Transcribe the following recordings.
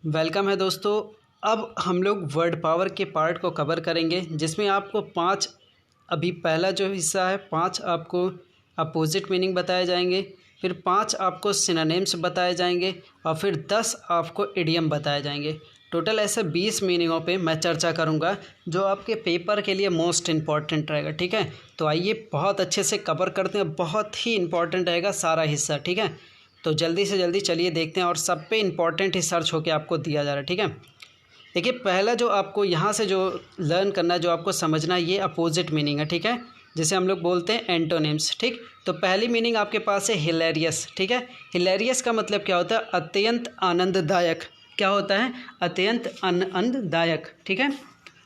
Welcome है दोस्तों। अब हम लोग वर्ड पावर के पार्ट को कवर करेंगे, जिसमें आपको 5 अभी पहला जो हिस्सा है 5 आपको अपोजिट मीनिंग बताए जाएंगे, फिर 5 आपको सिनोनिम्स बताए जाएंगे और फिर 10 आपको इडियम बताए जाएंगे। टोटल ऐसे 20 मीनिंगों पे मैं चर्चा करूँगा जो आपके पेपर के लिए मोस्ट इम्पॉर्टेंट रहेगा। ठीक है, तो आइए बहुत अच्छे से कवर करते हैं। बहुत ही इम्पॉर्टेंट रहेगा सारा हिस्सा। ठीक है, तो जल्दी से जल्दी चलिए देखते हैं और सब पे इम्पॉर्टेंट ही सर्च होके आपको दिया जा रहा है। ठीक है, देखिए पहला जो आपको यहाँ से जो लर्न करना है, जो आपको समझना है, ये अपोजिट मीनिंग है। ठीक है, जिसे हम लोग बोलते हैं एंटोनिम्स। ठीक, तो पहली मीनिंग आपके पास है हिलेरियस। ठीक है, हिलेरियस का मतलब क्या होता है? अत्यंत आनंददायक। क्या होता है? अत्यंत आनंददायक। ठीक है,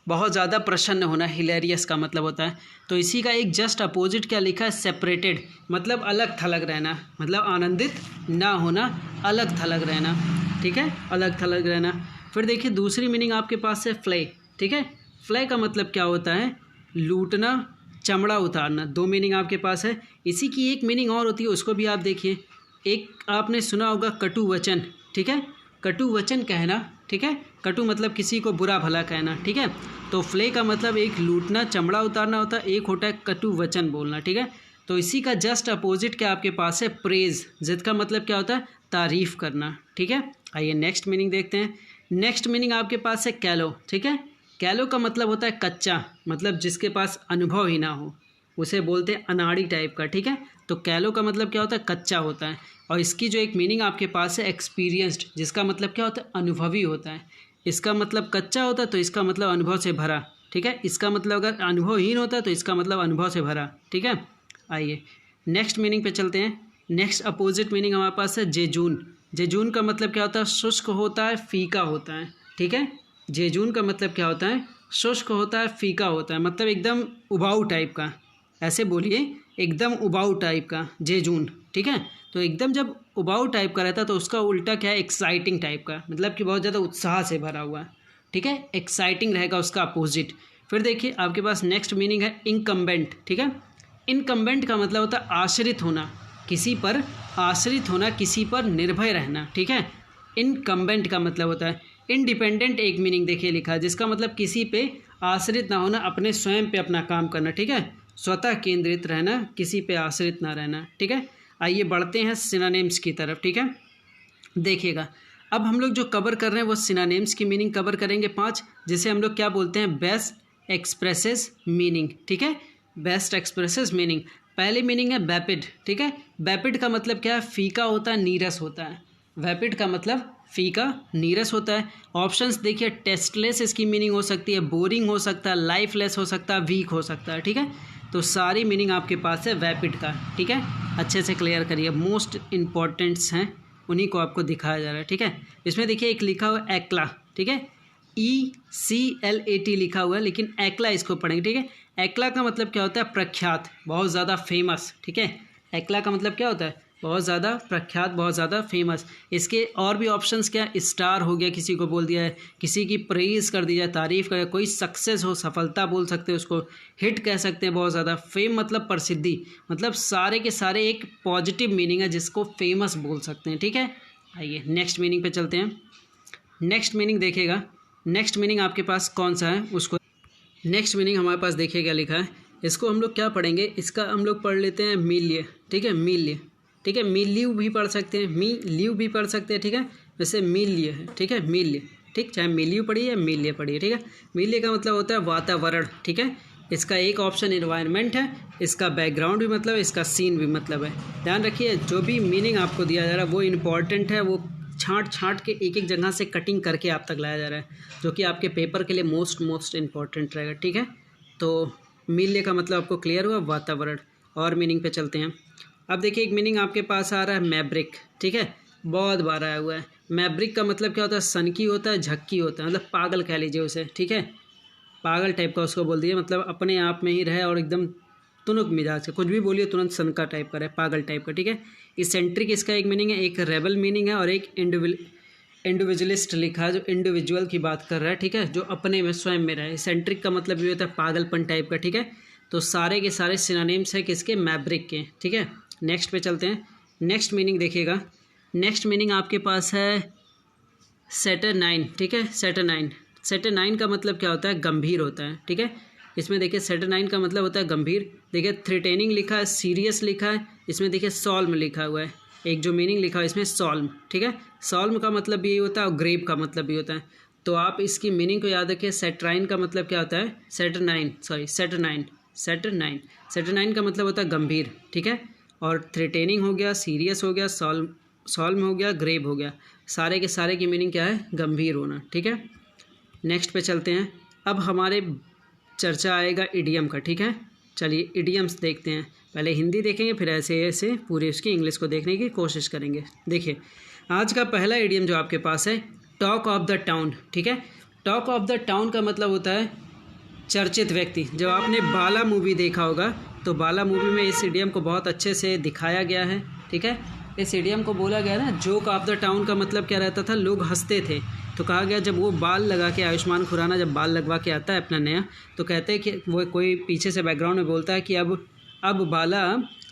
बहुत ज़्यादा प्रसन्न होना हिलेरियस का मतलब होता है। तो इसी का एक जस्ट अपोजिट क्या लिखा है? सेपरेटेड, मतलब अलग थलग रहना, मतलब आनंदित ना होना, अलग थलग रहना। ठीक है, अलग थलग रहना। फिर देखिए दूसरी मीनिंग आपके पास है फ्ले। ठीक है, फ्ले का मतलब क्या होता है? लूटना, चमड़ा उतारना। दो मीनिंग आपके पास है। इसी की एक मीनिंग और होती है, उसको भी आप देखिए। एक आपने सुना होगा कटु वचन। ठीक है, कटु वचन कहना। ठीक है, कटु मतलब किसी को बुरा भला कहना। ठीक है, तो फ्ले का मतलब एक लूटना, चमड़ा उतारना होता है, एक होता है कटु वचन बोलना। ठीक है, तो इसी का जस्ट अपोजिट क्या आपके पास है? प्रेज, जिसका मतलब क्या होता है? तारीफ करना। ठीक है, आइए नेक्स्ट मीनिंग देखते हैं। नेक्स्ट मीनिंग आपके पास है कैलो। ठीक है, कैलो का मतलब होता है कच्चा, मतलब जिसके पास अनुभव ही ना हो, उसे बोलते हैं अनाड़ी टाइप का। ठीक है, तो कैलो का मतलब क्या होता है? कच्चा होता है। और इसकी जो एक मीनिंग आपके पास है एक्सपीरियंस्ड, जिसका मतलब क्या होता है? अनुभवी होता है। इसका मतलब कच्चा होता है तो इसका मतलब अनुभव से भरा। ठीक है, इसका मतलब अगर अनुभवहीन होता है तो इसका मतलब अनुभव से भरा। ठीक है, आइए नेक्स्ट मीनिंग पे चलते हैं। नेक्स्ट अपोजिट मीनिंग हमारे पास है जेजून। जेजून का मतलब क्या होता है? शुष्क होता है, फीका होता है। ठीक है, जेजून का मतलब क्या होता है? शुष्क होता है, फीका होता है, मतलब एकदम उबाऊ टाइप का। ऐसे बोलिए, एकदम उबाऊ टाइप का जेजून। ठीक है, तो एकदम जब उबाऊ टाइप का रहता है तो उसका उल्टा क्या है? एक्साइटिंग टाइप का, मतलब कि बहुत ज़्यादा उत्साह से भरा हुआ। ठीक है, एक्साइटिंग रहेगा उसका अपोजिट। फिर देखिए आपके पास नेक्स्ट मीनिंग है इनकम्बेंट। ठीक है, इनकम्बेंट का मतलब होता है आश्रित होना, किसी पर आश्रित होना, किसी पर निर्भय रहना। ठीक है, इनकम्बेंट का मतलब होता है इंडिपेंडेंट। एक मीनिंग देखिए लिखा है, जिसका मतलब किसी पे आश्रित ना होना, अपने स्वयं पे अपना काम करना। ठीक है, स्वतः केंद्रित रहना, किसी पे आश्रित ना रहना। ठीक है, आइए बढ़ते हैं सिनोनिम्स की तरफ। ठीक है, देखिएगा अब हम लोग जो कवर कर रहे हैं वो सिनोनिम्स की मीनिंग कवर करेंगे 5, जिसे हम लोग क्या बोलते हैं? Best expresses meaning. ठीक है, बेस्ट एक्सप्रेसेस मीनिंग। पहली मीनिंग है वैपिड। ठीक है, वैपिड का मतलब क्या है? फीका होता है, नीरस होता है। वैपिड का मतलब फीका, नीरस होता है। ऑप्शंस देखिए, टेस्टलेस इसकी मीनिंग हो सकती है, बोरिंग हो सकता है, लाइफलेस हो सकता है, वीक हो सकता है। ठीक है, तो सारी मीनिंग आपके पास है वैपिड का। ठीक है, अच्छे से क्लियर करिए, मोस्ट इंपॉर्टेंट्स हैं, उन्हीं को आपको दिखाया जा रहा है। ठीक है, इसमें देखिए एक लिखा हुआ एक्ला। ठीक है, ECLAT लिखा हुआ है, लेकिन एक्ला इसको पढ़ेंगे। ठीक है, एक्ला का मतलब क्या होता है? प्रख्यात, बहुत ज़्यादा फेमस। ठीक है, एक्ला का मतलब क्या होता है? बहुत ज़्यादा प्रख्यात, बहुत ज़्यादा फेमस। इसके और भी ऑप्शंस क्या? स्टार हो गया, किसी को बोल दिया है, किसी की प्रेज़ कर दी जाए, तारीफ़ कर, कोई सक्सेस हो, सफलता बोल सकते हैं उसको, हिट कह सकते हैं बहुत ज़्यादा। फेम मतलब प्रसिद्धि, मतलब सारे के सारे एक पॉजिटिव मीनिंग है जिसको फेमस बोल सकते हैं। ठीक है, आइए नेक्स्ट मीनिंग पे चलते हैं। नेक्स्ट मीनिंग देखिएगा, नेक्स्ट मीनिंग आपके पास कौन सा है उसको। नेक्स्ट मीनिंग हमारे पास देखिए क्या लिखा है, इसको हम लोग क्या पढ़ेंगे? इसका हम लोग पढ़ लेते हैं मील्य। ठीक है, मील्य। ठीक है, मील्यू भी पढ़ सकते हैं, मील्यू भी पढ़ सकते हैं। ठीक है, वैसे मील्य है। ठीक है, मील्य। ठीक, चाहे मील्यू पढ़िए या मील्य पढ़िए। ठीक है, मील्य का मतलब होता है वातावरण। ठीक है, इसका एक ऑप्शन इन्वायरमेंट है, इसका बैकग्राउंड भी मतलब है, इसका सीन भी मतलब है। ध्यान रखिए, जो भी मीनिंग आपको दिया जा रहा है वो इम्पॉर्टेंट है, वो छाँट छाँट के एक एक जगह से कटिंग करके आप तक लाया जा रहा है, जो कि आपके पेपर के लिए मोस्ट इम्पॉर्टेंट रहेगा। ठीक है, तो मील्य का मतलब आपको क्लियर हुआ, वातावरण। और मीनिंग पे चलते हैं। अब देखिए एक मीनिंग आपके पास आ रहा है मैब्रिक। ठीक है, बहुत बार आया हुआ है। मैब्रिक का मतलब क्या होता है? सनकी होता है, झक्की होता है, मतलब पागल कह लीजिए उसे। ठीक है, पागल टाइप का उसको बोल दिए, मतलब अपने आप में ही रहे और एकदम तुनुक मिजाज का, कुछ भी बोलिए तुरंत सनका टाइप का रहे, पागल टाइप का। ठीक है, इसेंट्रिक इसका एक मीनिंग है, एक रेबल मीनिंग है, और एक इंडिविजुअलिस्ट लिखा है, जो इंडिविजुअल की बात कर रहा है। ठीक है, जो अपने में स्वयं में रहे। इसेंट्रिक का मतलब ये होता है पागलपन टाइप का। ठीक है, तो सारे के सारे सिनोनिम्स है किसके? मैब्रिक के। ठीक है, नेक्स्ट पे चलते हैं। नेक्स्ट मीनिंग देखिएगा, नेक्स्ट मीनिंग आपके पास है सैटरनाइन, ठीक है, सैटरनाइन। सैटरनाइन का मतलब क्या होता है? गंभीर होता है, ठीक है। इसमें देखिए सैटरनाइन का मतलब होता है गंभीर। देखिए थ्रेटेनिंग लिखा है, सीरियस लिखा है, इसमें देखिए सॉल्म लिखा हुआ है। एक जो मीनिंग लिखा है इसमें सॉल्म, ठीक है। सॉल्म का मतलब भी यही होता है और ग्रेव का मतलब भी होता है। तो आप इसकी मीनिंग को याद रखिए। सैटराइन का मतलब क्या होता है? सैटरनाइन, सॉरी सैटरनाइन, सैटरनाइन। सैटरनाइन का मतलब होता है गंभीर, ठीक है। और थ्रेटेनिंग हो गया, सीरियस हो गया, सॉल्म हो गया, ग्रेव हो गया। सारे के सारे की मीनिंग क्या है? गंभीर होना, ठीक है। नेक्स्ट पे चलते हैं। अब हमारे चर्चा आएगा इडियम का, ठीक है। चलिए इडियम्स देखते हैं। पहले हिंदी देखेंगे, फिर ऐसे ऐसे पूरे उसकी इंग्लिश को देखने की कोशिश करेंगे। देखिए आज का पहला इडियम जो आपके पास है, टॉक ऑफ द टाउन, ठीक है। टॉक ऑफ द टाउन का मतलब होता है चर्चित व्यक्ति। जब आपने बाला मूवी देखा होगा तो बाला मूवी में इस इडियम को बहुत अच्छे से दिखाया गया है, ठीक है। इस इडियम को बोला गया ना, जोक ऑफ द टाउन का मतलब क्या रहता था? लोग हंसते थे। तो कहा गया जब वो बाल लगा के, आयुष्मान खुराना जब बाल लगवा के आता है अपना नया, तो कहते हैं कि वो कोई पीछे से बैकग्राउंड में बोलता है कि अब बाला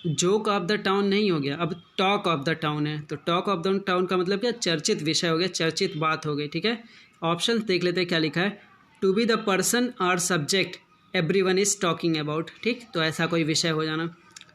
जोक ऑफ द टाउन नहीं हो गया, अब टॉक ऑफ द टाउन है। तो टॉक ऑफ द टाउन का मतलब क्या? चर्चित विषय हो गया, चर्चित बात हो गई, ठीक है। ऑप्शन देख लेते हैं क्या लिखा है। टू बी द पर्सन और subject everyone is talking about, ठीक। तो ऐसा कोई विषय हो जाना।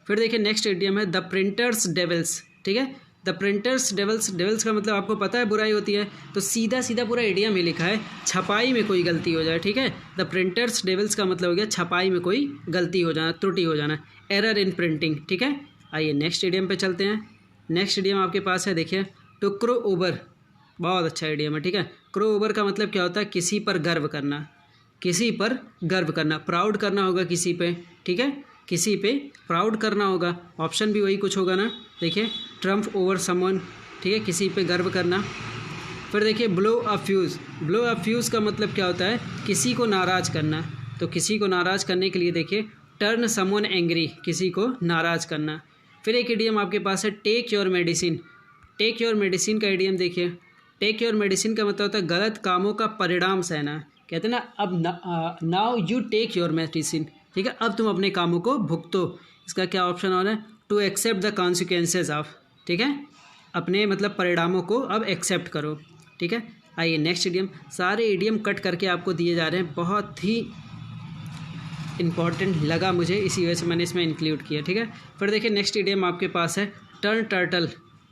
फिर देखिए नेक्स्ट इडियम है द प्रिंटर्स डेविल्स, ठीक है। द प्रिंटर्स डेविल्स, डेविल्स का मतलब आपको पता है बुराई होती है। तो सीधा सीधा पूरा इडियम ही लिखा है, छपाई में कोई गलती हो जाए, ठीक है। द प्रिंटर्स डेविल्स का मतलब हो गया छपाई में कोई गलती हो जाना, त्रुटि हो जाना, एरर इन प्रिंटिंग, ठीक है। आइए नेक्स्ट इडियम पे चलते हैं। नेक्स्ट इडियम आपके पास है, देखिए टू क्रो ओवर, बहुत अच्छा इडियम है, ठीक है। क्रो ओवर का मतलब क्या होता है? किसी पर गर्व करना, किसी पर गर्व करना, प्राउड करना होगा किसी पे, ठीक है। किसी पे प्राउड करना होगा। ऑप्शन भी वही कुछ होगा ना। देखिए ट्रम्प ओवर समवन, ठीक है, किसी पे गर्व करना। फिर देखिए ब्लो अ फ्यूज़, ब्लो अ फ्यूज़ का मतलब क्या होता है? किसी को नाराज़ करना। तो किसी को नाराज़ करने के लिए देखिए टर्न समवन एंग्री, किसी को नाराज़ करना। फिर एक इडियम आपके पास है take your medicine. Take your medicine का इडियम देखिए, टेक योर मेडिसिन का मतलब होता है गलत कामों का परिणाम सहना। कहते हैं ना, अब now you take your medicine, ठीक है, अब तुम अपने कामों को भुगतो। इसका क्या ऑप्शन हो रहा है? To accept the consequences of, ठीक है, अपने मतलब परिणामों को अब एक्सेप्ट करो, ठीक है। आइए नेक्स्ट इडियम। सारे इडियम कट करके आपको दिए जा रहे हैं, बहुत ही इंपॉर्टेंट लगा मुझे, इसी वजह से मैंने इसमें इंक्लूड किया, ठीक है। फिर देखिए नेक्स्ट इडियम आपके पास है टर्न टर्टल।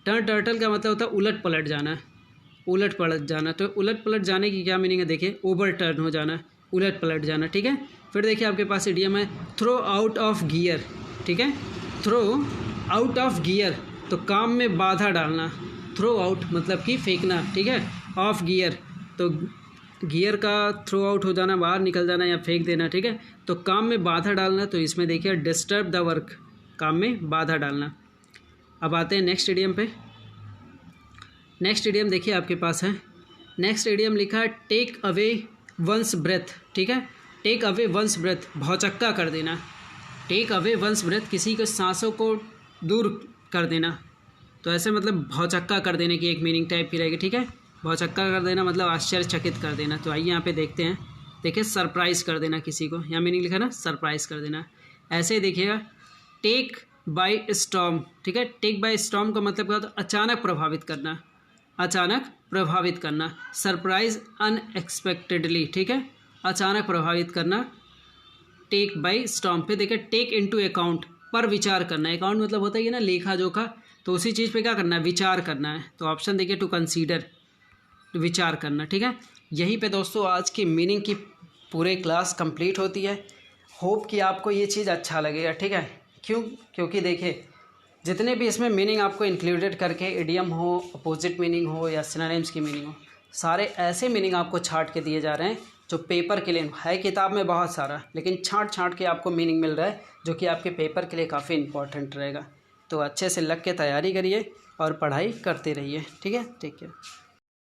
टर्न टर्टल का मतलब होता है उलट पलट जाना, उलट पलट जाना। तो उलट पलट जाने की क्या मीनिंग है? देखिए ओवर टर्न हो जाना, उलट पलट जाना, ठीक है। फिर देखिए आपके पास इडियम है थ्रो आउट ऑफ गियर, ठीक है। थ्रो आउट ऑफ गियर, तो काम में बाधा डालना। थ्रो आउट मतलब कि फेंकना, ठीक है। ऑफ गियर, तो गियर का थ्रो आउट हो जाना, बाहर निकल जाना या फेंक देना, ठीक है। तो काम में बाधा डालना, तो इसमें देखिए डिस्टर्ब द वर्क, काम में बाधा डालना। अब आते हैं नेक्स्ट इडियम पे। नेक्स्ट इडियम देखिए आपके पास है, नेक्स्ट इडियम लिखा है टेक अवे वंस ब्रेथ, ठीक है। टेक अवे वंस ब्रेथ, भौचक्का कर देना। टेक अवे वंस ब्रेथ, किसी के सांसों को दूर कर देना। तो ऐसे मतलब भौचक्का कर देने की एक मीनिंग टाइप की रहेगी, ठीक है। भौचक्का कर देना मतलब आश्चर्यचकित कर देना। तो आइए यहाँ पे देखते हैं। देखिए सरप्राइज़ कर देना किसी को, यहाँ मीनिंग लिखा है ना, सरप्राइज़ कर देना। ऐसे ही देखिएगा टेक बाय स्टॉर्म, ठीक है। टेक बाय स्टॉर्म का मतलब क्या होता है? अचानक प्रभावित करना, अचानक प्रभावित करना। सरप्राइज अनएक्सपेक्टेडली, ठीक है, अचानक प्रभावित करना। टेक बाय स्टॉर्म पे देखिए टेक इनटू अकाउंट, पर विचार करना। अकाउंट मतलब होता है ना लेखा जोखा, तो उसी चीज़ पे क्या करना है? विचार करना है। तो ऑप्शन देखिए टू कंसीडर, विचार करना, ठीक है। यहीं पे दोस्तों आज की मीनिंग की पूरे क्लास कंप्लीट होती है। होप कि आपको ये चीज़ अच्छा लगेगा, ठीक है। क्योंकि देखिए जितने भी इसमें मीनिंग आपको इंक्लूडेड करके, इडियम हो, अपोजिट मीनिंग हो या सिनोनिम्स की मीनिंग हो, सारे ऐसे मीनिंग आपको छांट के दिए जा रहे हैं जो पेपर के लिए है। किताब में बहुत सारा, लेकिन छांट छांट के आपको मीनिंग मिल रहा है जो कि आपके पेपर के लिए काफ़ी इंपॉर्टेंट रहेगा। तो अच्छे से लग के तैयारी करिए और पढ़ाई करते रहिए, ठीक है। ठीक है।